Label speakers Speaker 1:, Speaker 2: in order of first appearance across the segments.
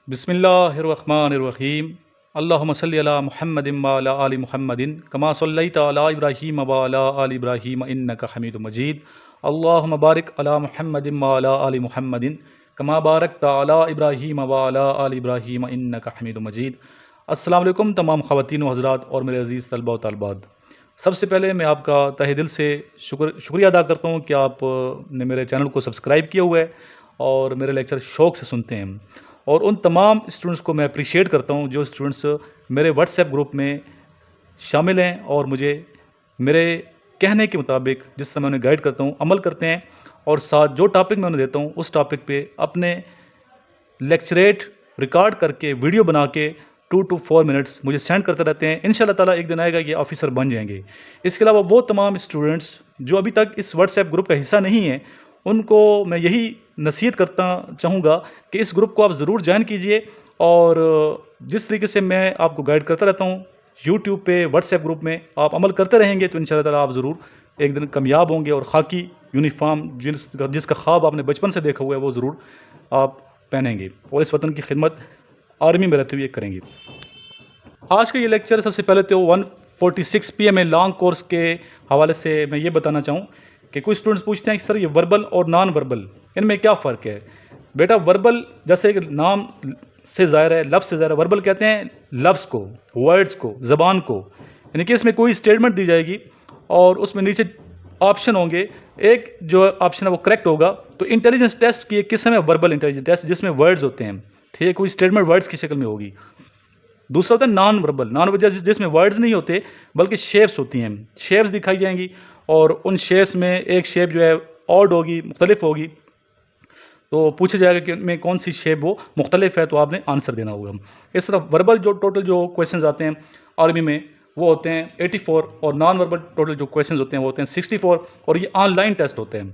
Speaker 1: بسم اللہ الرحمن الرحیم اللہم صلی علی محمد وعلی آل محمد کما صلیت علی ابراہیم وعلی آل ابراہیم انک حمید مجید اللہم بارک علی محمد وعلی آل محمد کما بارکت علی ابراہیم وعلی آل ابراہیم انک حمید مجید۔ السلام علیکم تمام خواتین و حضرات اور میرے عزیز طلبہ و طالبات، سب سے پہلے میں آپ کا تہہ دل سے شکریہ ادا کرتا ہوں کہ آپ نے میرے چینل کو سبسکرائب کیا ہوا ہے اور میرے لیکچر شوق سے سنتے ہیں، اور ان تمام اسٹوڈنٹس کو میں اپریشیٹ کرتا ہوں جو اسٹوڈنٹس میرے واٹس ایپ گروپ میں شامل ہیں اور مجھے میرے کہنے کے مطابق جس طرح میں انہیں گائیڈ کرتا ہوں عمل کرتے ہیں، اور ساتھ جو ٹاپک میں انہیں دیتا ہوں اس ٹاپک پہ اپنے لیکچریٹ ریکارڈ کر کے ویڈیو بنا کے 2 to 4 منٹس مجھے سینڈ کرتے رہتے ہیں۔ انشاءاللہ تعالیٰ ایک دن آئے گا کہ آفیسر بن جائیں گے۔ اس کے علاوہ وہ تمام اسٹوڈنٹس جو ابھی تک اس واٹس ایپ گروپ کا حصہ نہیں ہیں، ان کو میں یہی نصیحت کرتا چاہوں گا کہ اس گروپ کو آپ ضرور جوائن کیجئے، اور جس طریقے سے میں آپ کو گائیڈ کرتا رہتا ہوں یوٹیوب پہ واٹس ایپ گروپ میں آپ عمل کرتے رہیں گے تو انشاءاللہ تعالیٰ آپ ضرور ایک دن کامیاب ہوں گے، اور خاکی یونیفارم جس کا خواب آپ نے بچپن سے دیکھا ہوا ہے وہ ضرور آپ پہنیں گے اور اس وطن کی خدمت آرمی میں رہتے ہوئے کریں گے۔ آج کا یہ لیکچر سب سے پہلے تو 146 PMA لانگ کورس کے حوالے سے میں یہ بتانا چاہوں کہ کچھ اسٹوڈنٹس پوچھتے ہیں کہ سر یہ وربل اور نان وربل ان میں کیا فرق ہے؟ بیٹا وربل جیسے کہ نام سے ظاہر ہے، لفظ سے ظاہر ہے، وربل کہتے ہیں لفظ کو، ورڈز کو، زبان کو، یعنی کہ اس میں کوئی اسٹیٹمنٹ دی جائے گی اور اس میں نیچے آپشن ہوں گے، ایک جو آپشن ہے وہ کریکٹ ہوگا، تو انٹیلیجنس ٹیسٹ کی ایک قسم ہے وربل انٹیلیجنس ٹیسٹ جس میں ورڈز ہوتے ہیں، ٹھیک ہے، کوئی اسٹیٹمنٹ ورڈز کی شکل میں ہوگی۔ دوسرا ہوتا ہے نان وربل جس میں ورڈز نہیں ہوتے بلکہ شیپس ہوتی ہیں، شیپس دکھائی جائیں گی، اور ان شیپس میں ایک شیپ جو ہے آڈ ہوگی، مختلف ہوگی، تو پوچھا جائے گا کہ ان میں کون سی شیپ وہ مختلف ہے تو آپ نے آنسر دینا ہوگا۔ اس طرح وربل جو ٹوٹل جو کویشچنز آتے ہیں آرمی میں وہ ہوتے ہیں 84، اور نان وربل ٹوٹل جو کویشچنز ہوتے ہیں وہ ہوتے ہیں 64، اور یہ آن لائن ٹیسٹ ہوتے ہیں۔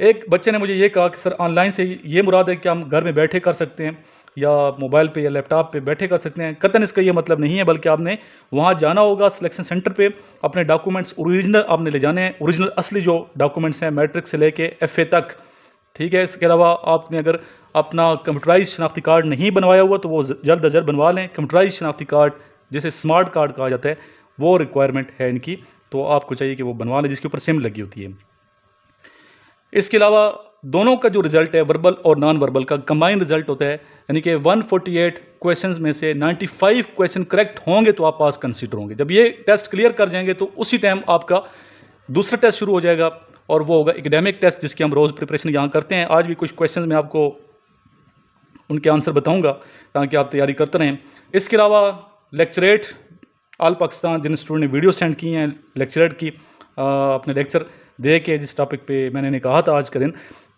Speaker 1: ایک بچے نے مجھے یہ کہا کہ سر آن لائن سے یہ مراد ہے کہ ہم گھر میں بیٹھے کر سکتے ہیں یا موبائل پہ یا لیپ ٹاپ پہ بیٹھے کر سکتے ہیں؟ قطعاً اس کا یہ مطلب نہیں ہے، بلکہ آپ نے وہاں جانا ہوگا سلیکشن سینٹر پہ، اپنے ڈاکومنٹس اوریجنل آپ نے لے جانے ہیں، اوریجنل اصلی جو ڈاکومنٹس ہیں میٹرک سے لے کے FA تک، ٹھیک ہے۔ اس کے علاوہ آپ نے اگر اپنا کمپیوٹرائز شناختی کارڈ نہیں بنوایا ہوا تو وہ جلد از جلد بنوا لیں۔ کمپیوٹرائز شناختی کارڈ جسے اسمارٹ کارڈ کہا جاتا ہے وہ ریکوائرمنٹ ہے ان کی، تو آپ کو چاہیے کہ وہ بنوا لیں جس کے اوپر سم لگی ہوتی ہے۔ اس کے علاوہ دونوں کا جو رزلٹ ہے وربل اور نان وربل کا کمبائن رزلٹ ہوتا ہے، یعنی کہ 148 کویشچنز میں سے 95 کویشچن کریکٹ ہوں گے تو آپ پاس کنسیڈر ہوں گے۔ جب یہ ٹیسٹ کلیئر کر جائیں گے تو اسی ٹائم آپ کا دوسرا ٹیسٹ شروع ہو جائے گا، اور وہ ہوگا اکیڈیمک ٹیسٹ جس کی ہم روز پریپریشن یہاں کرتے ہیں۔ آج بھی کچھ کویشچنز میں آپ کو ان کے آنسر بتاؤں گا تاکہ آپ تیاری کرتے رہیں۔ اس کے علاوہ لیکچریٹ آل پاکستان جن اسٹوڈنٹ نے ویڈیو سینڈ کی ہیں لیکچریٹ کی، اپنے لیکچر دے کے جس ٹاپک پہ میں نے کہا تھا آج کا دن،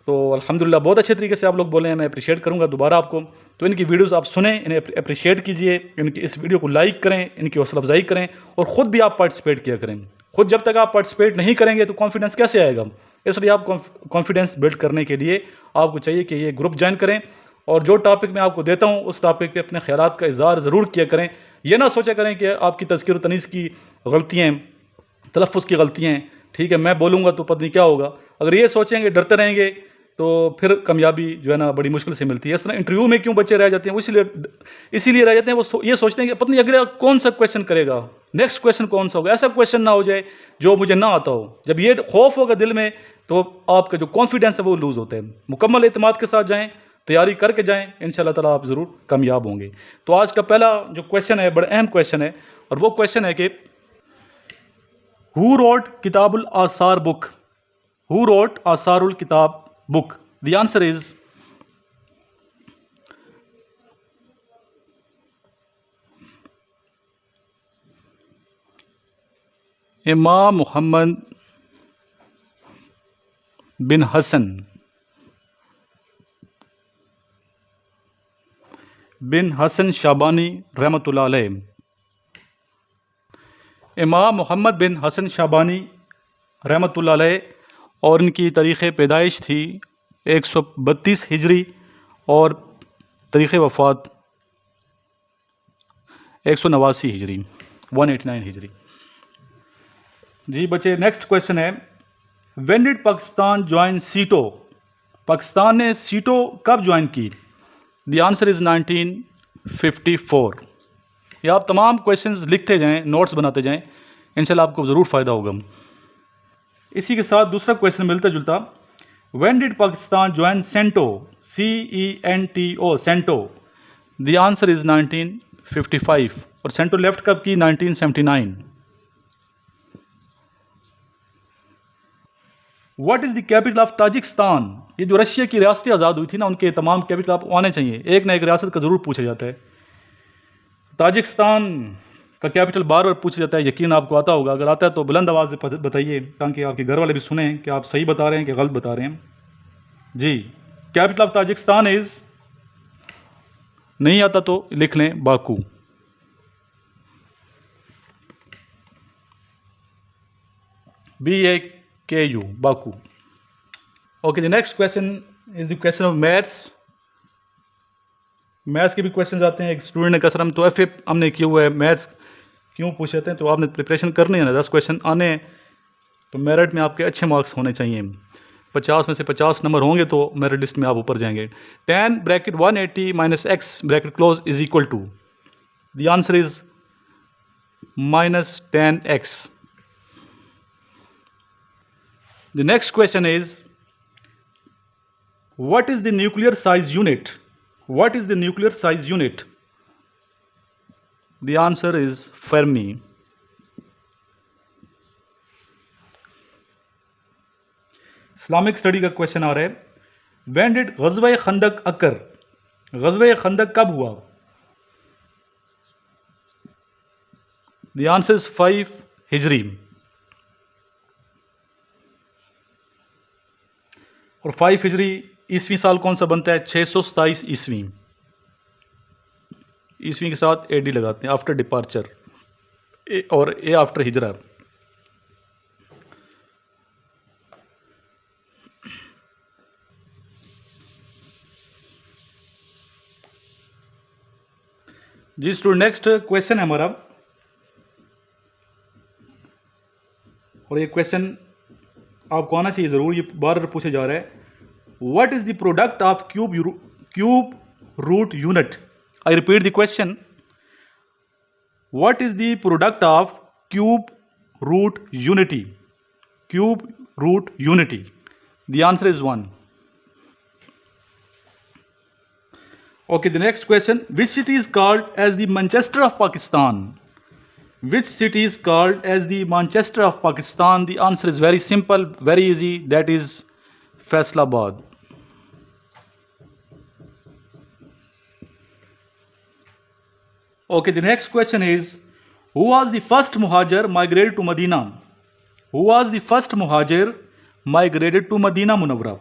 Speaker 1: تو الحمدللہ بہت اچھے طریقے سے آپ لوگ بولے ہیں، میں اپریشیٹ کروں گا دوبارہ آپ کو۔ تو ان کی ویڈیوز آپ سنیں، انہیں اپریشیٹ کیجئے، ان کی اس ویڈیو کو لائک کریں، ان کی حوصلہ افزائی کریں، اور خود بھی آپ پارٹیسپیٹ کیا کریں۔ خود جب تک آپ پارٹیسپیٹ نہیں کریں گے تو کانفیڈنس کیسے آئے گا؟ اس لیے آپ کانفیڈنس بلڈ کرنے کے لیے آپ کو چاہیے کہ یہ گروپ جوائن کریں، اور جو ٹاپک میں آپ کو دیتا ہوں اس ٹاپک پہ اپنے خیالات کا اظہار ضرور کیا کریں۔ یہ نہ سوچا کریں کہ آپ کی تذکیر و تنیز کی غلطیاں ہیں، تلفظ کی غلطیاں ہیں، ٹھیک ہے، میں بولوں گا تو پتہ نہیں کیا ہوگا۔ اگر یہ سوچیں گے، ڈرتے رہیں گے، تو پھر کامیابی جو ہے نا بڑی مشکل سے ملتی ہے۔ اس طرح انٹرویو میں کیوں بچے رہ جاتے ہیں؟ وہ اسی لیے رہ جاتے ہیں، وہ یہ سوچتے ہیں کہ پتہ نہیں اگلا کون سا کویشچن کرے گا، نیکسٹ کویشچن کون سا ہوگا، ایسا کویشچن نہ ہو جائے جو مجھے نہ آتا ہو۔ جب یہ خوف ہوگا دل میں تو آپ کا جو کانفیڈنس ہے وہ لوز ہوتا ہے۔ مکمل اعتماد کے ساتھ جائیں، تیاری کر کے جائیں، انشاءاللہ تعالیٰ آپ ضرور کامیاب ہوں گے۔ تو آج کا پہلا جو کویشچن ہے بڑا اہم کویشچن ہے، اور وہ کویشچن ہے کہ Who wrote Kitab al-Asar book? Who wrote Asar al-Kitab book? The answer is Imam Muhammad bin Hassan Shabani رحمۃ اللہ علیہ۔ امام محمد بن حسن شابانی رحمۃ اللہ علیہ، اور ان کی تاریخ پیدائش تھی 132 ہجری اور تاریخ وفات 189 ہجری 189 ہجری۔ جی بچے، نیکسٹ کویشچن ہے وین ڈڈ پاکستان جوائن سیٹو؟ پاکستان نے سیٹو کب جوائن کی؟ دی آنسر از 1954. یہ آپ تمام کویشچنز لکھتے جائیں، نوٹس بناتے جائیں، انشاءاللہ آپ کو ضرور فائدہ ہوگا. اسی کے ساتھ دوسرا کویشچن ملتا جلتا. When ڈڈ Pakistan join سینٹو؟ CENTO سینٹو. The answer از 1955. اور سینٹو لیفٹ کب کی؟ 1979. What is the capital of Tajikistan? یہ جو رشیا کی ریاستیں آزاد ہوئی تھی نا، ان کے تمام کیپٹل آپ کو آنے چاہیے. ایک نہ ایک ریاست کا ضرور پوچھا جاتا ہے. تاجکستان کا کیپٹل بار بار پوچھا جاتا ہے، یقین آپ کو آتا ہوگا. اگر آتا ہے تو بلند آواز سے بتائیے تاکہ آپ کے گھر والے بھی سنیں کہ آپ صحیح بتا رہے ہیں کہ غلط بتا رہے ہیں. جی، کیپٹل آف تاجکستان از، نہیں آتا تو لکھ لیں، Baku. BAKU Baku. Okay, the next question is the question of maths. Maths کے بھی کویشچنز آتے ہیں. ایک اسٹوڈنٹ نے کہا سر ہم تو FA ہم نے کیا ہوا ہے، میتھس کیوں پوچھ جاتے ہیں؟ تو آپ نے پریپریشن کرنی ہے نا، 10 کویشچن آنے ہیں تو میرٹ میں آپ کے اچھے مارکس ہونے چاہیے. 50 میں سے 50 نمبر ہوں گے تو میرٹ لسٹ میں آپ اوپر جائیں گے. 10 bracket 180 minus x bracket close is equal to. The answer is -10x. The next question is, what is the nuclear size unit? What is the nuclear size unit? The answer is Fermi. Islamic study کا question آ رہا ہے. When did غزوہ خندق occur? غزوہ خندق کب ہوا؟ The answer is 5 ہجری. اور 5 ہجری عیسوی سال کون سا بنتا ہے؟ 627 عیسوی. عیسوی کے ساتھ AD لگاتے ہیں، آفٹر ڈپارچر، اور A آفٹر ہجرہ. جی اسٹوڈنٹ، نیکسٹ کویشچن ہے ہمارا، اور یہ کویشچن آپ کو آنا چاہیے ضرور، یہ بار بار پوچھا جا رہا ہے. What is the product of cube root unit? I repeat the question. What is the product of cube root unity? Cube root unity. The answer is 1. Okay, the next question. Which city is called as the Manchester of Pakistan? Which city is called as the Manchester of Pakistan? The answer is very simple, very easy. That is Faisalabad. Okay, the next question is, who was the first Muhajir migrated to Medina? Who was the first Muhajir migrated to Medina Munawwara?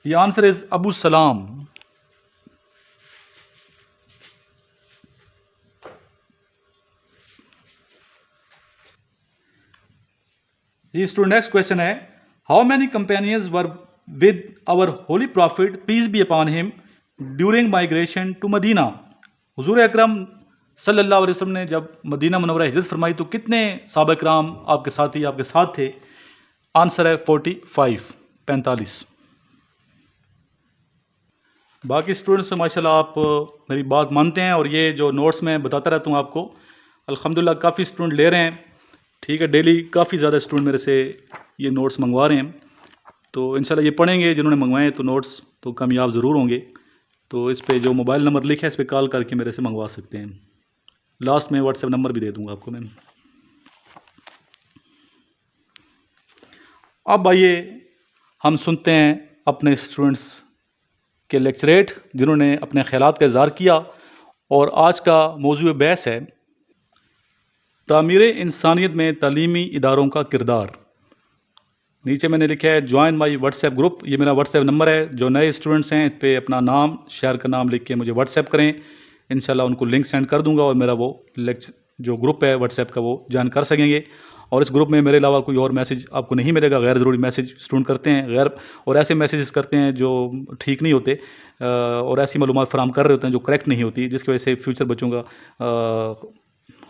Speaker 1: The answer is Abu Salam. جی student, next question ہے، how many companions were with our holy prophet peace be upon him during migration to Medina? حضور اکرم صلی اللہ علیہ وسلم نے جب مدینہ منورہ ہجرت فرمائی تو کتنے صحابہ کرام آپ کے ساتھی آپ کے ساتھ تھے؟ آنسر ہے 45. باقی اسٹوڈنٹس سے ماشاءاللہ آپ میری بات مانتے ہیں، اور یہ جو نوٹس میں بتاتا رہتا ہوں آپ کو، الحمدللہ کافی اسٹوڈنٹ لے رہے ہیں. ٹھیک ہے، ڈیلی کافی زیادہ اسٹوڈنٹ میرے سے یہ نوٹس منگوا رہے ہیں، تو انشاءاللہ یہ پڑھیں گے جنہوں نے منگوائے ہیں تو نوٹس تو کامیاب ضرور ہوں گے. تو اس پہ جو موبائل نمبر لکھا ہے اس پہ کال کر کے میرے سے منگوا سکتے ہیں. لاسٹ میں واٹس ایپ نمبر بھی دے دوں گا آپ کو میں. اب آئیے ہم سنتے ہیں اپنے اسٹوڈنٹس کے لیکچریٹ جنہوں نے اپنے خیالات کا اظہار کیا، اور آج کا موضوع بحث ہے تعمیر انسانیت میں تعلیمی اداروں کا کردار. نیچے میں نے لکھا ہے جوائن مائی واٹس ایپ گروپ. یہ میرا واٹس ایپ نمبر ہے. جو نئے اسٹوڈنٹس ہیں اس پہ اپنا نام، شہر کا نام لکھ کے مجھے واٹس ایپ کریں، انشاءاللہ ان کو لنک سینڈ کر دوں گا، اور میرا وہ جو گروپ ہے واٹس ایپ کا وہ جوائن کر سکیں گے. اور اس گروپ میں میرے علاوہ کوئی اور میسج آپ کو نہیں ملے گا. غیر ضروری میسج اسٹوڈنٹ کرتے ہیں، اور ایسے میسیجز کرتے ہیں جو ٹھیک نہیں ہوتے، اور ایسی معلومات فراہم کر رہے ہوتے ہیں جو کریکٹ نہیں ہوتی، جس کی وجہ سے فیوچر بچوں کا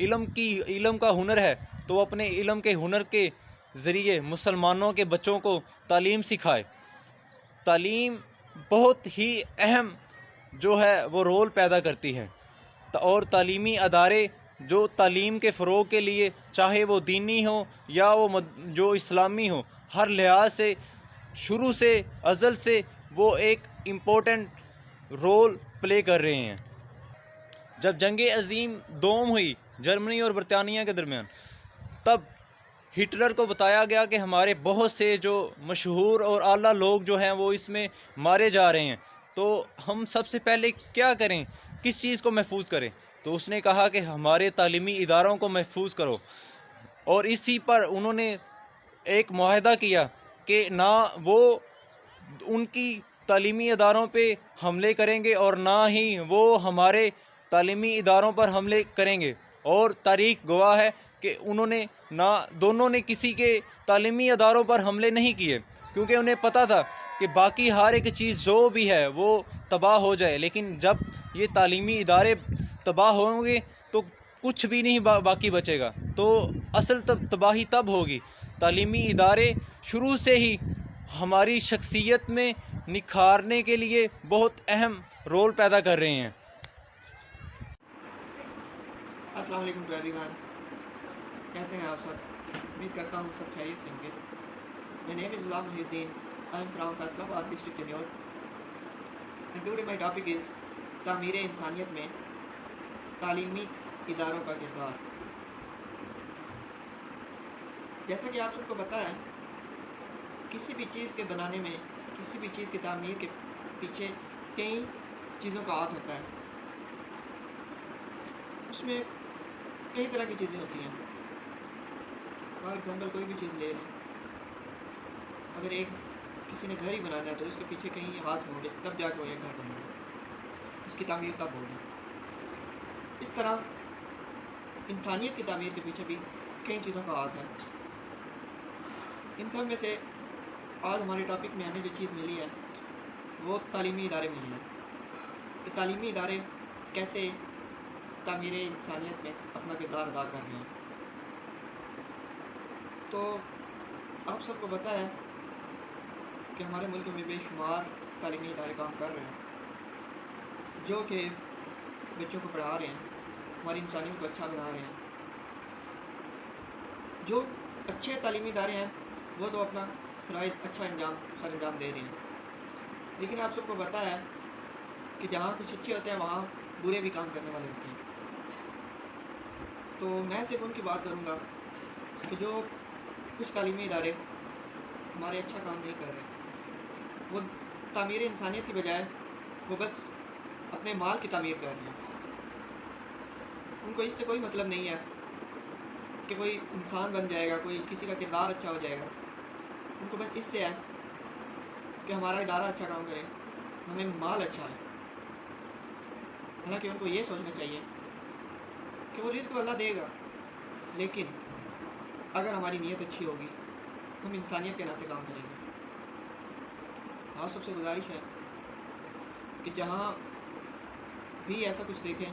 Speaker 2: علم کا ہنر ہے تو وہ اپنے علم کے ہنر کے ذریعے مسلمانوں کے بچوں کو تعلیم سکھائے۔ تعلیم بہت ہی اہم جو ہے وہ رول پیدا کرتی ہے، اور تعلیمی ادارے جو تعلیم کے فروغ کے لیے چاہے وہ دینی ہو یا وہ جو اسلامی ہو، ہر لحاظ سے شروع سے ازل سے وہ ایک امپورٹنٹ رول پلے کر رہے ہیں۔ جب جنگ عظیم دوم ہوئی جرمنی اور برطانیہ کے درمیان، تب ہٹلر کو بتایا گیا کہ ہمارے بہت سے جو مشہور اور اعلیٰ لوگ جو ہیں وہ اس میں مارے جا رہے ہیں، تو ہم سب سے پہلے کیا کریں، کس چیز کو محفوظ کریں؟ تو اس نے کہا کہ ہمارے تعلیمی اداروں کو محفوظ کرو، اور اسی پر انہوں نے ایک معاہدہ کیا کہ نہ وہ ان کی تعلیمی اداروں پہ حملے کریں گے اور نہ ہی وہ ہمارے تعلیمی اداروں پر حملے کریں گے، اور تاریخ گواہ ہے کہ انہوں نے دونوں نے کسی کے تعلیمی اداروں پر حملے نہیں کیے، کیونکہ انہیں پتہ تھا کہ باقی ہر ایک چیز جو بھی ہے وہ تباہ ہو جائے، لیکن جب یہ تعلیمی ادارے تباہ ہوں گے تو کچھ بھی نہیں باقی بچے گا، تو اصل تباہی تب ہوگی۔ تعلیمی ادارے شروع سے ہی ہماری شخصیت میں نکھارنے کے لیے بہت اہم رول پیدا کر رہے ہیں۔
Speaker 3: السلام علیکم ٹو ایوری ون، کیسے ہیں آپ سب؟ امید کرتا ہوں سب خیریت سے ہوں گے۔ My name is Ghulam Mohi Uddin. I am from Faisal آباد district tenure. And today my topic is تعمیر انسانیت میں تعلیمی اداروں کا کردار۔ جیسا کہ آپ سب کو پتہ ہے، کسی بھی چیز کے بنانے میں، کسی بھی چیز کی تعمیر کے پیچھے کئی چیزوں کا ہاتھ ہوتا ہے۔ اس میں کئی طرح کی چیزیں ہوتی ہیں۔ فار ایگزامپل کوئی بھی چیز لے لیں، اگر کسی نے گھر ہی بنانا ہے تو اس کے پیچھے کہیں ہاتھ ہوں گے، تب جا کے وہ یہ گھر بنے گا، اس کی تعمیر تب ہوگی۔ اس طرح انسانیت کی تعمیر کے پیچھے بھی کئی چیزوں کا ہاتھ ہے۔ ان سب میں سے آج ہمارے ٹاپک میں ہمیں جو چیز ملی ہے وہ تعلیمی ادارے ملی ہیں، کہ تعلیمی ادارے کیسے تعمیر انسانیت میں اپنا کردار ادا کر رہے ہیں۔ تو آپ سب کو پتہ ہے کہ ہمارے ملک میں بے شمار تعلیمی ادارے کام کر رہے ہیں، جو کہ بچوں کو پڑھا رہے ہیں، ہماری انسانیت کو اچھا بنا رہے ہیں۔ جو اچھے تعلیمی ادارے ہیں وہ تو اپنا فرائض اچھا سر انجام دے رہے ہیں، لیکن آپ سب کو پتہ ہے کہ جہاں کچھ اچھے ہوتے ہیں وہاں برے بھی کام کرنے والے ہوتے ہیں۔ تو میں صرف ان کی بات کروں گا کہ جو کچھ تعلیمی ادارے ہمارے اچھا کام نہیں کر رہے، وہ تعمیر انسانیت کی بجائے وہ بس اپنے مال کی تعمیر کر رہے ہیں۔ ان کو اس سے کوئی مطلب نہیں ہے کہ کوئی انسان بن جائے گا، کوئی کسی کا کردار اچھا ہو جائے گا۔ ان کو بس اس سے ہے کہ ہمارا ادارہ اچھا کام کرے، ہمیں مال اچھا ہے۔ حالانکہ ان کو یہ سوچنا چاہیے کہ وہ رزق تو اللہ دے گا، لیکن اگر ہماری نیت اچھی ہوگی ہم انسانیت کے ناطے کام کریں گے۔ آپ سب سے گزارش ہے کہ جہاں بھی ایسا کچھ دیکھیں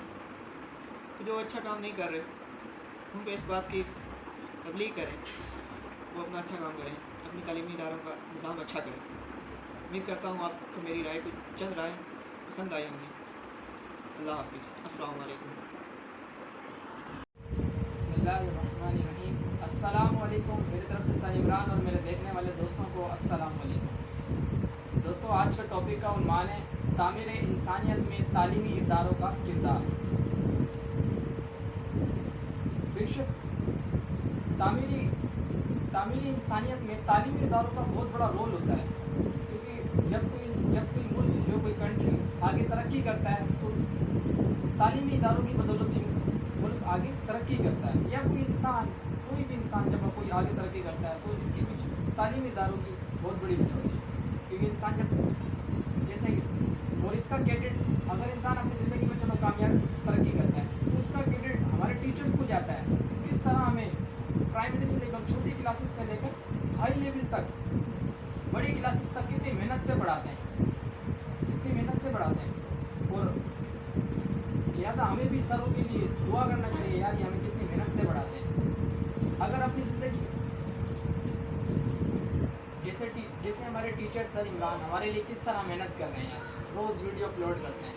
Speaker 3: کہ جو اچھا کام نہیں کر رہے، ان کو اس بات کی تبلیغ کریں، وہ اپنا اچھا کام کریں، اپنی تعلیمی اداروں کا نظام اچھا کریں۔ امید کرتا ہوں آپ کو میری رائے کچھ چند رائے پسند آئی ہوں گی۔ اللہ حافظ، السلام علیکم۔
Speaker 4: بسم اللہ الرحمن الرحیم۔ السلام علیکم، میری طرف سے سر عمران اور میرے دیکھنے والے دوستوں کو السلام علیکم۔ دوستوں، آج کا ٹاپک کا عنوان ہے تعمیر انسانیت میں تعلیمی اداروں کا کردار۔ بے شک تعمیری انسانیت میں تعلیمی اداروں کا بہت بڑا رول ہوتا ہے، کیونکہ جب کوئی ملک، جو کوئی کنٹری آگے ترقی کرتا ہے تو تعلیمی اداروں کی بدولت ہی ملک آگے ترقی کرتا ہے، یا کوئی بھی انسان جب کوئی آگے ترقی کرتا ہے تو اس کے پیچھے تعلیمی اداروں کی بہت بڑی وجہ ہوتی ہے۔ کیونکہ انسان جب جیسے اور اس کا کریڈٹ، اگر انسان اپنی زندگی میں چلو کامیاب ترقی کرتا ہے تو اس کا کریڈٹ ہمارے ٹیچرز کو جاتا ہے، کس طرح ہمیں پرائمری سے لے کر چھوٹی کلاسز سے لے کر ہائی لیول تک، بڑی کلاسز تک کتنی محنت سے پڑھاتے ہیں، اور لہٰذا ہمیں بھی سروں کے لیے دعا کرنا چاہیے، یار یہ ہمیں کتنی محنت سے بڑھاتے ہیں. اگر اپنی زندگی جیسے ہمارے ٹیچر سر عمران ہمارے لیے کس طرح محنت کر رہے ہیں یار, روز ویڈیو اپلوڈ کرتے ہیں.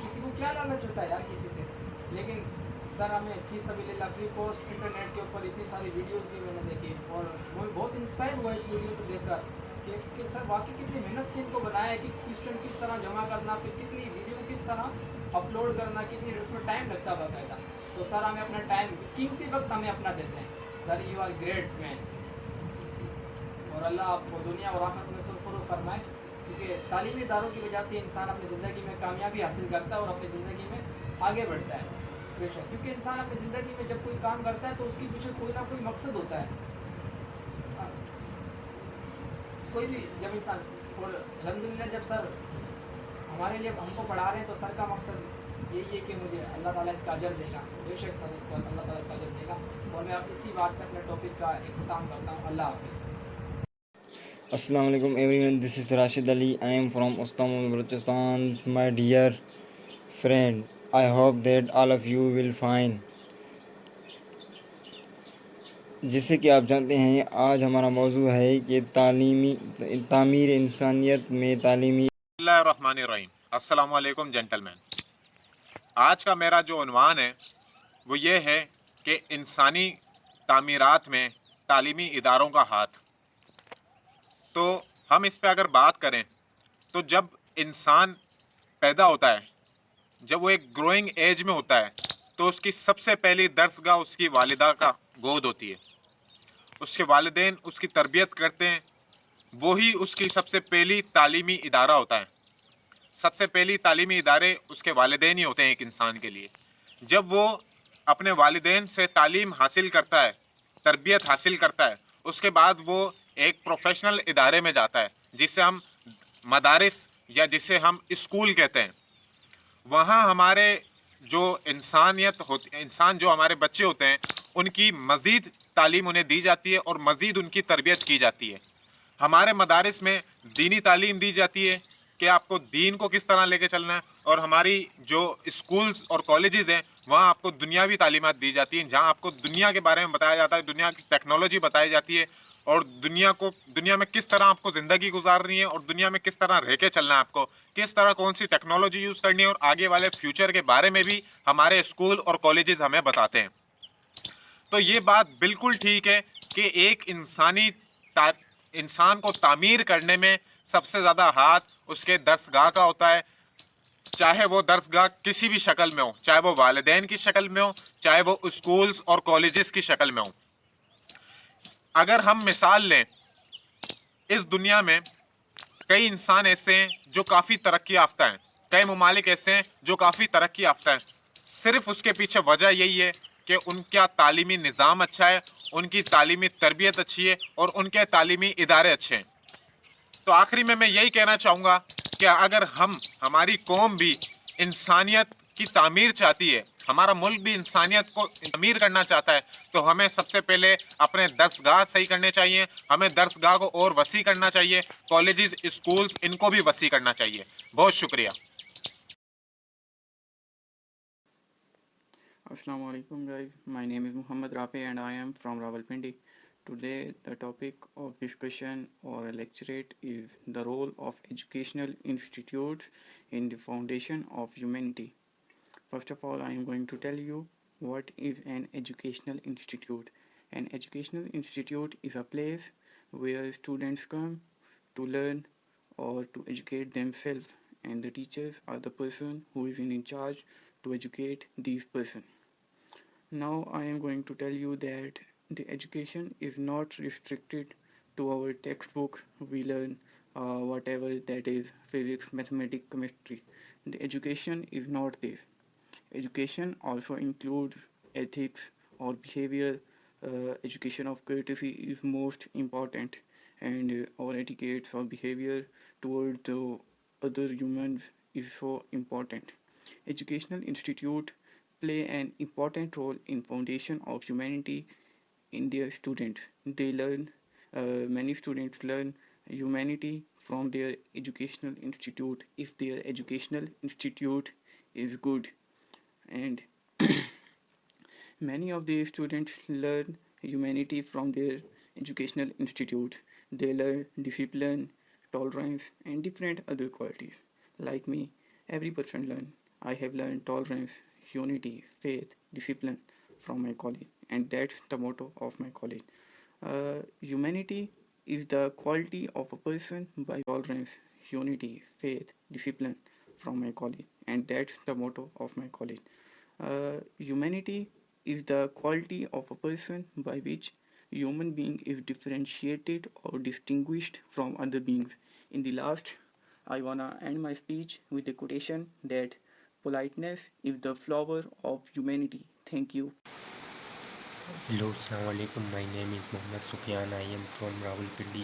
Speaker 4: کسی کو کیا لالچ ہوتا ہے یار کسی سے, لیکن سر ہمیں فی سبیل اللہ فری کاسٹ انٹرنیٹ کے اوپر اتنی ساری ویڈیوز بھی میں نے دیکھی, اور وہ بہت انسپائر ہوا اس ویڈیو سے دیکھ کر کہ سر واقعی کتنی محنت سے ان کو بنایا ہے کہ کوشچن کس طرح جمع کرنا, پھر کتنی ویڈیو کس طرح اپلوڈ کرنا, کتنی اس میں ٹائم لگتا ہے باقاعدہ. تو سر ہمیں اپنا ٹائم قیمتی وقت ہمیں اپنا دیتے ہیں. Sir you are great man, اور اللہ آپ کو دنیا اور آخرت میں سرخرو فرمائے, کیونکہ تعلیمی اداروں کی وجہ سے انسان اپنی زندگی میں کامیابی حاصل کرتا ہے اور اپنی زندگی میں آگے بڑھتا ہے. بے شک, کیونکہ انسان اپنی زندگی میں جب کوئی کام کرتا ہے تو اس کے پیچھے کوئی نہ کوئی مقصد ہوتا ہے. کوئی بھی جب انسان, اور الحمدللہ جب سر ہمارے لیے ہم کو پڑھا رہے ہیں تو سر کا مقصد یہی ہے کہ مجھے اللہ تعالیٰ اس کا اجر دے گا. بے شک سر اس کو اللہ تعالیٰ اس کا اجر دے گا. اور میں اب اسی بات سے اپنے ٹاپک کا اختتام کرتا ہوں. اللہ حافظ.
Speaker 5: السلام علیکم everyone, this is Rashid Ali. I am from Istanbul, Balochistan. My dear friend, I hope that all of you will fine. جیسے کہ آپ جانتے ہیں آج ہمارا موضوع ہے کہ تعمیر انسانیت میں تعلیمی.
Speaker 6: بسم اللہ الرحمن الرحیم. السلام علیکم جنٹل مین. آج کا میرا جو عنوان ہے وہ یہ ہے کہ انسانی تعمیرات میں تعلیمی اداروں کا ہاتھ. تو ہم اس پہ اگر بات کریں تو جب انسان پیدا ہوتا ہے, جب وہ ایک گروئنگ ایج میں ہوتا ہے, تو اس کی سب سے پہلی درسگاہ اس کی والدہ کا گود ہوتی ہے. اس کے والدین اس کی تربیت کرتے ہیں, وہی اس کی سب سے پہلی تعلیمی ادارہ ہوتا ہے. سب سے پہلی تعلیمی ادارے اس کے والدین ہی ہوتے ہیں ایک انسان کے لیے. جب وہ اپنے والدین سے تعلیم حاصل کرتا ہے, تربیت حاصل کرتا ہے, اس کے بعد وہ ایک پروفیشنل ادارے میں جاتا ہے جسے ہم مدارس یا جسے ہم اسکول کہتے ہیں. وہاں ہمارے جو انسان جو ہمارے بچے ہوتے ہیں ان کی مزید تعلیم انہیں دی جاتی ہے اور مزید ان کی تربیت کی جاتی ہے. ہمارے مدارس میں دینی تعلیم دی جاتی ہے کہ آپ کو دین کو کس طرح لے کے چلنا ہے, اور ہماری جو اسکولز اور کالجز ہیں وہاں آپ کو دنیاوی تعلیمات دی جاتی ہیں, جہاں آپ کو دنیا کے بارے میں بتایا جاتا ہے, دنیا کی ٹیکنالوجی بتائی جاتی ہے, اور دنیا میں کس طرح آپ کو زندگی گزارنی ہے, اور دنیا میں کس طرح رہ کے چلنا ہے, آپ کو کس طرح کون سی ٹیکنالوجی یوز کرنی ہے, اور آگے والے فیوچر کے بارے میں بھی ہمارے اسکول اور کالجز ہمیں بتاتے ہیں. تو یہ بات بالکل ٹھیک ہے کہ ایک انسان کو تعمیر کرنے میں سب سے زیادہ ہاتھ اس کے درسگاہ کا ہوتا ہے, چاہے وہ درسگاہ کسی بھی شکل میں ہو, چاہے وہ والدین کی شکل میں ہو, چاہے وہ اسکولز اور کالجز کی شکل میں ہو. اگر ہم مثال لیں, اس دنیا میں کئی انسان ایسے ہیں جو کافی ترقی یافتہ ہیں, کئی ممالک ایسے ہیں جو کافی ترقی یافتہ ہیں. صرف اس کے پیچھے وجہ یہی ہے کہ ان کا تعلیمی نظام اچھا ہے, ان کی تعلیمی تربیت اچھی ہے, اور ان کے تعلیمی ادارے اچھے ہیں. تو آخری میں یہی کہنا چاہوں گا کہ اگر ہماری قوم بھی انسانیت کی تعمیر چاہتی ہے, ہمارا ملک بھی انسانیت کو تعمیر کرنا چاہتا ہے, تو ہمیں سب سے پہلے اپنے درسگاہ صحیح کرنے چاہیے, ہمیں درسگاہ کو اور وسیع کرنا چاہیے, کالجز اسکولز ان کو بھی وسیع کرنا چاہیے. بہت شکریہ.
Speaker 7: Assalamu alaikum guys, my name is Muhammad Rafi and I am from Rawalpindi. Today the topic of discussion or lecturate is the role of educational institutes in the foundation of humanity. First of all, I am going to tell you what is an educational institute. An educational institute is a place where students come to learn or to educate themselves, and the teachers are the person who is in charge to educate these person. Now I am going to tell you that the education is not restricted to our textbooks. We learn whatever that is physics, mathematics, chemistry. The education is not this. Education also includes ethics or behavior. Education of courtesy is most important, and our etiquette or behavior toward the other humans is so important. Educational institute play an important role in foundation of humanity in their students. They learn, many students learn humanity from their educational institute if their educational institute is good. And Many of the students learn humanity from their educational institutes. They learn discipline, tolerance, and different other qualities. Like me, every person learn. I have learned tolerance, unity, faith, discipline from my college, and that's the motto of my college. Humanity is the quality of a person by tolerance, unity, faith, discipline from my college, and that's the motto of my college. Humanity is the quality of a person by which human being is differentiated or distinguished from other beings. In the last, I wanna end my speech with a quotation that politeness is the flower of humanity. Thank you.
Speaker 8: Hello, Assalamu alaikum. My name is Mohammad Sufyan. I am from Rawalpindi.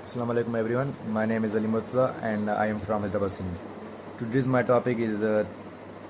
Speaker 9: Assalamu alaikum everyone. My name is Ali Murtaza and I am from Hyderabad, Sindh. Today's my topic is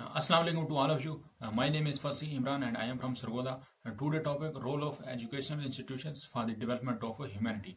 Speaker 10: Assalamu alaikum to all of you. My name is Fasi Imran and I am from Sargoda. Today topic role of educational institutions for the development of humanity.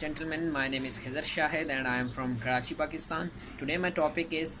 Speaker 11: Gentlemen, my name is Khizar Shahid and I am from Karachi, Pakistan. Today my topic is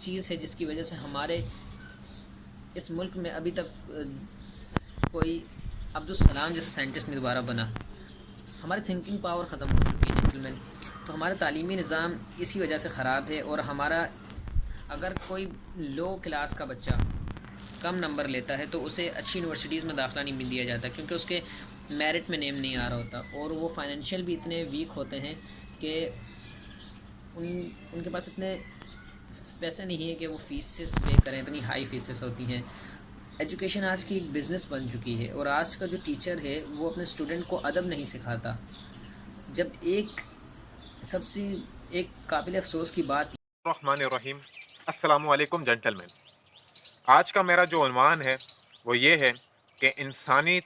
Speaker 11: چیز ہے جس کی وجہ سے ہمارے اس ملک میں ابھی تک کوئی عبدالسلام جیسے سائنٹسٹ نہیں دوبارہ بنا. ہماری تھنکنگ پاور ختم ہو چکی ہے جنٹلمین. تو ہمارا تعلیمی نظام اسی وجہ سے خراب ہے. اور ہمارا اگر کوئی لو کلاس کا بچہ کم نمبر لیتا ہے تو اسے اچھی یونیورسٹیز میں داخلہ نہیں دیا جاتا کیونکہ اس کے میرٹ میں نیم نہیں آ رہا ہوتا. اور وہ فائنینشیل بھی اتنے ویک ہوتے ہیں کہ ان کے پاس اتنے پیسے نہیں ہے کہ وہ فیسز پے کریں. اتنی ہائی فیسز ہوتی ہیں. ایجوکیشن آج کی ایک بزنس بن چکی ہے. اور آج کا جو ٹیچر ہے وہ اپنے اسٹوڈنٹ کو ادب نہیں سکھاتا. جب سب سے ایک قابل افسوس کی بات
Speaker 6: الرحمن الرحیم. السلام علیکم جنٹلمین. آج کا میرا جو عنوان ہے وہ یہ ہے کہ انسانی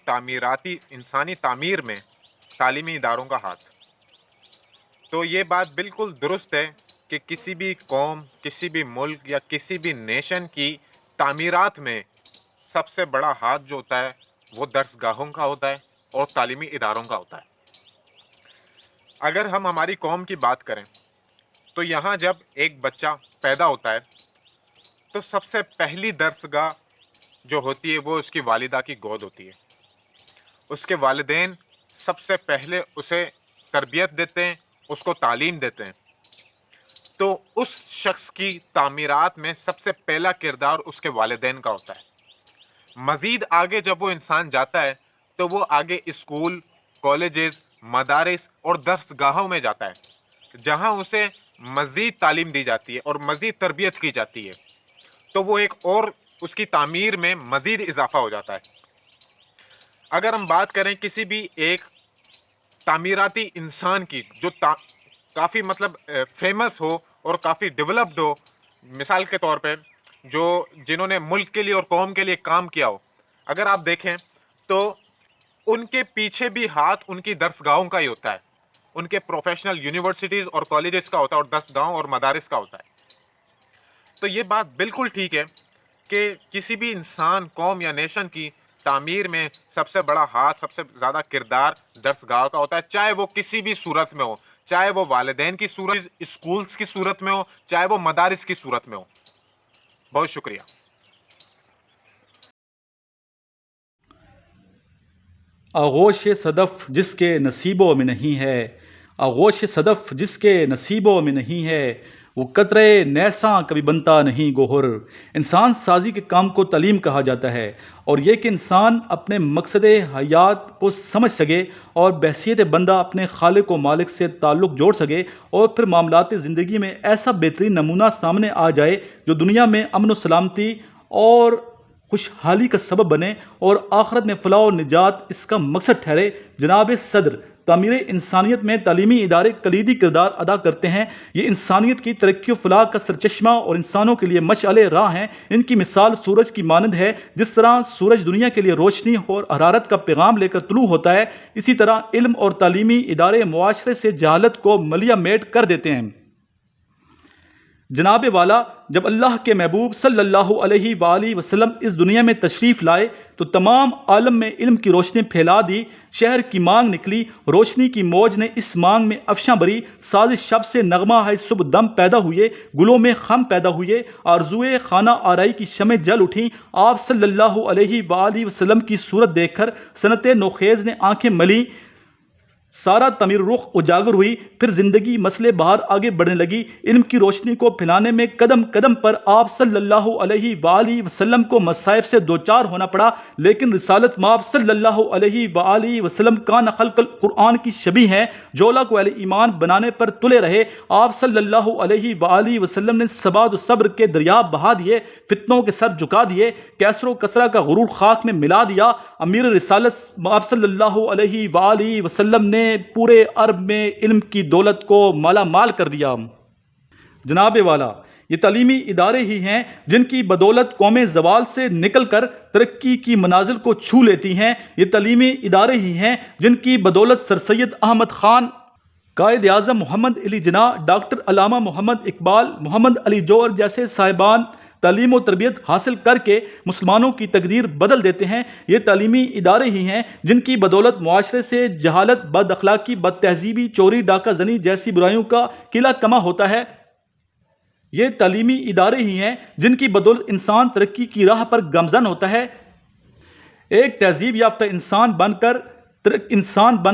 Speaker 6: تعمیر میں تعلیمی اداروں کا ہاتھ. تو یہ بات بالکل درست ہے کہ کسی بھی قوم، کسی بھی ملک یا کسی بھی نیشن کی تعمیرات میں سب سے بڑا ہاتھ جو ہوتا ہے وہ درسگاہوں کا ہوتا ہے اور تعلیمی اداروں کا ہوتا ہے. اگر ہم ہماری قوم کی بات کریں تو یہاں جب ایک بچہ پیدا ہوتا ہے تو سب سے پہلی درسگاہ جو ہوتی ہے وہ اس کی والدہ کی گود ہوتی ہے. اس کے والدین سب سے پہلے اسے تربیت دیتے ہیں، اس کو تعلیم دیتے ہیں. تو اس شخص کی تعمیرات میں سب سے پہلا کردار اس کے والدین کا ہوتا ہے. مزید آگے جب وہ انسان جاتا ہے تو وہ آگے اسکول، کالجز، مدارس اور درسگاہوں میں جاتا ہے جہاں اسے مزید تعلیم دی جاتی ہے اور مزید تربیت کی جاتی ہے. تو وہ ایک اور اس کی تعمیر میں مزید اضافہ ہو جاتا ہے. اگر ہم بات کریں کسی بھی ایک تعمیراتی انسان کی جو کافی فیمس ہو اور کافی ڈیولپڈ ہو، مثال کے طور پہ جنہوں نے ملک کے لیے اور قوم کے لیے کام کیا ہو، اگر آپ دیکھیں تو ان کے پیچھے بھی ہاتھ ان کی درسگاہوں کا ہی ہوتا ہے. ان کے پروفیشنل یونیورسٹیز اور کالجز کا ہوتا ہے اور درسگاہوں اور مدارس کا ہوتا ہے. تو یہ بات بالکل ٹھیک ہے کہ کسی بھی انسان، قوم یا نیشن کی تعمیر میں سب سے بڑا ہاتھ، سب سے زیادہ کردار درسگاہ کا ہوتا ہے، چاہے وہ کسی بھی صورت میں ہو، چاہے وہ والدین کی صورت، اسکولز کی صورت میں ہو، چاہے وہ مدارس کی صورت میں ہو. بہت شکریہ.
Speaker 1: آغوش صدف جس کے نصیبوں میں نہیں ہے، آغوش صدف جس کے نصیبوں میں نہیں ہے، وہ قطرے نیساں کبھی بنتا نہیں گوہر. انسان سازی کے کام کو تعلیم کہا جاتا ہے، اور یہ کہ انسان اپنے مقصد حیات کو سمجھ سکے اور بحیثیت بندہ اپنے خالق و مالک سے تعلق جوڑ سکے، اور پھر معاملات زندگی میں ایسا بہترین نمونہ سامنے آ جائے جو دنیا میں امن و سلامتی اور خوشحالی کا سبب بنے اور آخرت میں فلاح و نجات اس کا مقصد ٹھہرے. جناب صدر، تعمیر انسانیت میں تعلیمی ادارے کلیدی کردار ادا کرتے ہیں. یہ انسانیت کی ترقی و فلاح کا سرچشمہ اور انسانوں کے لیے مشعل راہ ہیں. ان کی مثال سورج کی مانند ہے. جس طرح سورج دنیا کے لیے روشنی اور حرارت کا پیغام لے کر طلوع ہوتا ہے، اسی طرح علم اور تعلیمی ادارے معاشرے سے جہالت کو ملیہ میٹ کر دیتے ہیں. جناب والا، جب اللہ کے محبوب صلی اللہ علیہ وآلہ وسلم اس دنیا میں تشریف لائے تو تمام عالم میں علم کی روشنی پھیلا دی. شہر کی مانگ نکلی، روشنی کی موج نے اس مانگ میں افشاں بری. سازش شب سے نغمہ ہے صبح دم پیدا ہوئے، گلوں میں خم پیدا ہوئے، آرزوئے خانہ آرائی کی شمع جل اٹھیں. آپ صلی اللہ علیہ وآلہ وسلم کی صورت دیکھ کر صنعت نوخیز نے آنکھیں ملیں. سارا تعمیر رخ اجاگر ہوئی. پھر زندگی مسئلے بہار آگے بڑھنے لگی. علم کی روشنی کو پھیلانے میں قدم قدم پر آپ صلی اللہ علیہ وآلہ وسلم کو مصائب سے دوچار ہونا پڑا، لیکن رسالت مآب صلی اللہ علیہ وآلہ وسلم کان خلق القرآن کی شبیہ ہے. جولا کو اہل ایمان بنانے پر تلے رہے. آپ صلی اللہ علیہ وآلہ وسلم نے ثبات و صبر کے دریا بہا دیے، فتنوں کے سر جھکا دیے، کیسر و کسرہ کا غرور خاک میں ملا دیا. امیر رسالت آپ صلی اللہ علیہ وآلہ وسلم نے پورے عرب میں علم کی دولت کو مالا مال کر دیا. جناب والا، یہ تعلیمی ادارے ہی ہیں جن کی بدولت قومیں زوال سے نکل کر ترقی کی منازل کو چھو لیتی ہیں. یہ تعلیمی ادارے ہی ہیں جن کی بدولت سر سید احمد خان، قائد اعظم محمد علی جناح، ڈاکٹر علامہ محمد اقبال، محمد علی جوہر جیسے صاحبان تعلیم و تربیت حاصل کر کے مسلمانوں کی تقدیر بدل دیتے ہیں. یہ تعلیمی ادارے ہی ہیں جن کی بدولت معاشرے سے جہالت، بد اخلاقی، بد تہذیبی، چوری، ڈاکہ زنی جیسی برائیوں کا قلعہ کما ہوتا ہے. یہ تعلیمی ادارے ہی ہیں جن کی بدولت انسان ترقی کی راہ پر گامزن ہوتا ہے، ایک تہذیب یافتہ انسان بن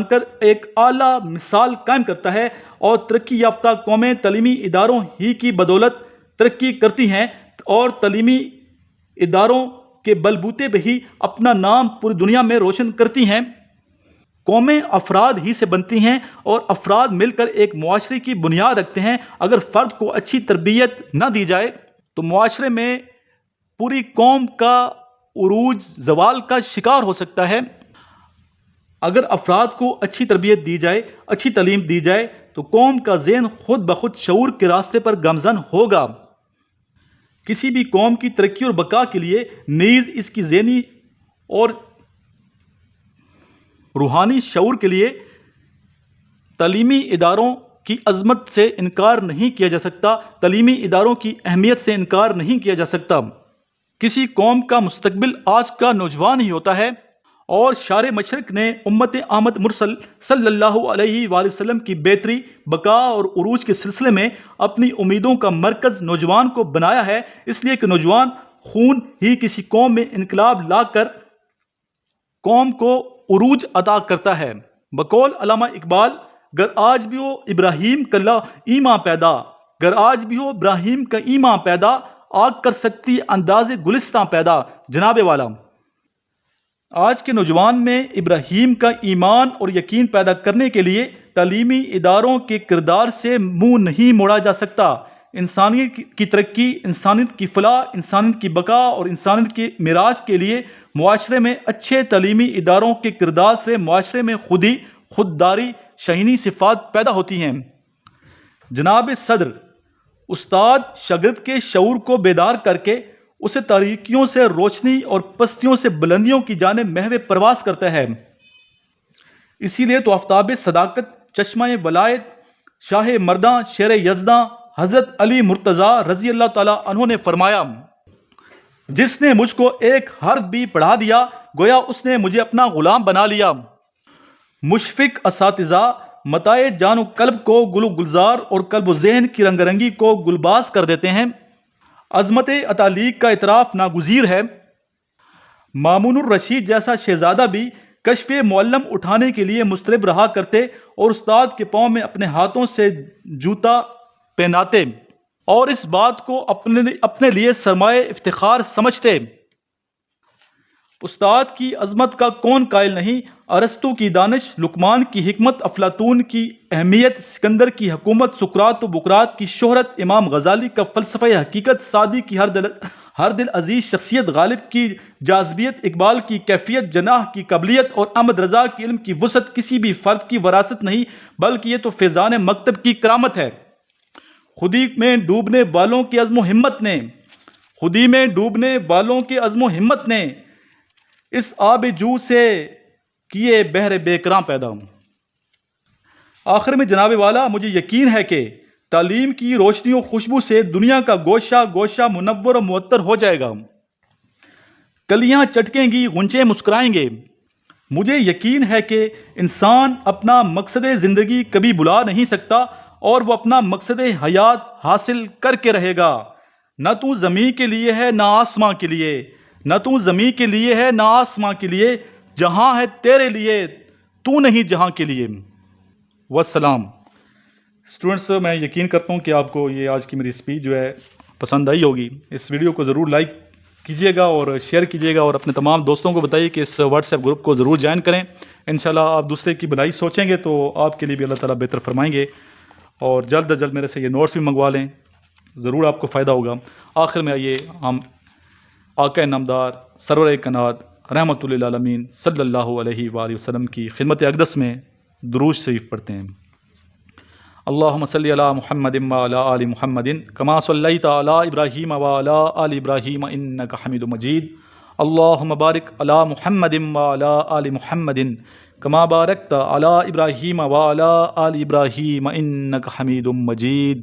Speaker 1: کر ایک اعلیٰ مثال قائم کرتا ہے، اور ترقی یافتہ قومیں تعلیمی اداروں ہی کی بدولت ترقی کرتی ہیں اور تعلیمی اداروں کے بلبوتے پہ ہی اپنا نام پوری دنیا میں روشن کرتی ہیں۔ قومیں افراد ہی سے بنتی ہیں اور افراد مل کر ایک معاشرے کی بنیاد رکھتے ہیں۔ اگر فرد کو اچھی تربیت نہ دی جائے تو معاشرے میں پوری قوم کا عروج زوال کا شکار ہو سکتا ہے۔ اگر افراد کو اچھی تربیت دی جائے، اچھی تعلیم دی جائے تو قوم کا ذہن خود بخود شعور کے راستے پر گامزن ہوگا۔ کسی بھی قوم کی ترقی اور بقا کے لیے نیز اس کی ذہنی اور روحانی شعور کے لیے تعلیمی اداروں کی عظمت سے انکار نہیں کیا جا سکتا، تعلیمی اداروں کی اہمیت سے انکار نہیں کیا جا سکتا۔ کسی قوم کا مستقبل آج کا نوجوان ہی ہوتا ہے، اور شار مشرق نے امت احمد مرسل صلی اللہ علیہ وآلہ وسلم کی بہتری، بقا اور عروج کے سلسلے میں اپنی امیدوں کا مرکز نوجوان کو بنایا ہے، اس لیے کہ نوجوان خون ہی کسی قوم میں انقلاب لا کر قوم کو عروج عطا کرتا ہے۔ بقول علامہ اقبال، گر آج بھی ہو ابراہیم کا ایماں پیدا، گر آج بھی ہو ابراہیم کا ایماں پیدا، آگ کر سکتی انداز گلستاں پیدا۔ جناب والا، آج کے نوجوان میں ابراہیم کا ایمان اور یقین پیدا کرنے کے لیے تعلیمی اداروں کے کردار سے منہ نہیں موڑا جا سکتا۔ انسانیت کی ترقی، انسانیت کی فلاح، انسانیت کی بقا اور انسانیت کے معراج کے لیے معاشرے میں اچھے تعلیمی اداروں کے کردار سے معاشرے میں خودداری، شہینی صفات پیدا ہوتی ہیں۔ جناب صدر استاد شاگرد کے شعور کو بیدار کر کے اسے تاریکیوں سے روشنی اور پستیوں سے بلندیوں کی جانب محو پرواز کرتا ہے۔ اسی لیے تو آفتاب صداقت، چشمہ ولایت، شاہ مرداں، شیر یزداں حضرت علی مرتضیٰ رضی اللہ تعالیٰ عنہ نے فرمایا، جس نے مجھ کو ایک حرف بھی پڑھا دیا گویا اس نے مجھے اپنا غلام بنا لیا۔ مشفق اساتذہ متاع جان و قلب کو گل و گلزار اور قلب و ذہن کی رنگ رنگی کو گلباز کر دیتے ہیں۔ عظمت اتالیق کا اعتراف ناگزیر ہے۔ مامون الرشید جیسا شہزادہ بھی کشف معلم اٹھانے کے لیے مضطرب رہا کرتے اور استاد کے پاؤں میں اپنے ہاتھوں سے جوتا پہناتے اور اس بات کو اپنے لیے سرمایہ افتخار سمجھتے۔ استاد کی عظمت کا کون قائل نہیں؟ ارسطو کی دانش، لقمان کی حکمت، افلاطون کی اہمیت، سکندر کی حکومت، سقراط و بقراط کی شہرت، امام غزالی کا فلسفہ حقیقت، سعدی کی ہر دل عزیز شخصیت، غالب کی جاذبیت، اقبال کی کیفیت، جناح کی قابلیت اور احمد رضا کی علم کی وسعت کسی بھی فرد کی وراثت نہیں، بلکہ یہ تو فیضان مکتب کی کرامت ہے۔ خودی میں ڈوبنے والوں کے عزم و ہمت نے اس آب جو سے کیے بحر بے کراں پیدا۔ آخر میں جناب والا، مجھے یقین ہے کہ تعلیم کی روشنی و خوشبو سے دنیا کا گوشہ گوشہ منور و معطر ہو جائے گا، کلیاں چٹکیں گی، غنچے مسکرائیں گے۔ مجھے یقین ہے کہ انسان اپنا مقصد زندگی کبھی بلا نہیں سکتا اور وہ اپنا مقصد حیات حاصل کر کے رہے گا۔ نہ تو زمین کے لیے ہے نہ آسماں کے لیے، نہ تو زمین کے لیے ہے نہ آسماں کے لیے، جہاں ہے تیرے لیے تو نہیں جہاں کے لیے۔ والسلام۔ اسٹوڈنٹس، میں یقین کرتا ہوں کہ آپ کو یہ آج کی میری اسپیچ جو ہے پسند آئی ہوگی۔ اس ویڈیو کو ضرور لائک کیجیے گا اور شیئر کیجیے گا اور اپنے تمام دوستوں کو بتائیے کہ اس واٹس ایپ گروپ کو ضرور جوائن کریں۔ انشاءاللہ آپ دوسرے کی بھلائی سوچیں گے تو آپ کے لیے بھی اللہ تعالیٰ بہتر فرمائیں گے، اور جلد از جلد میرے سے یہ نوٹس بھی منگوا لیں، ضرور آپ کو فائدہ ہوگا۔ آخر میں آئیے ہم آقا نامدار سرور کائنات رحمۃ للعالمین صلی اللہ علیہ وآلہ وسلم کی خدمت اقدس میں درود شریف پڑھتے ہیں۔ اللہم صلی علی محمد وعلی آل محمد کما صلیت علی ابراہیم وعلی آل ابراہیم انک حمید مجید۔ اللہم بارک علی محمد وعلی آل محمد کما بارکت علی ابراہیم وعلی آل ابراہیم انک حمید مجید۔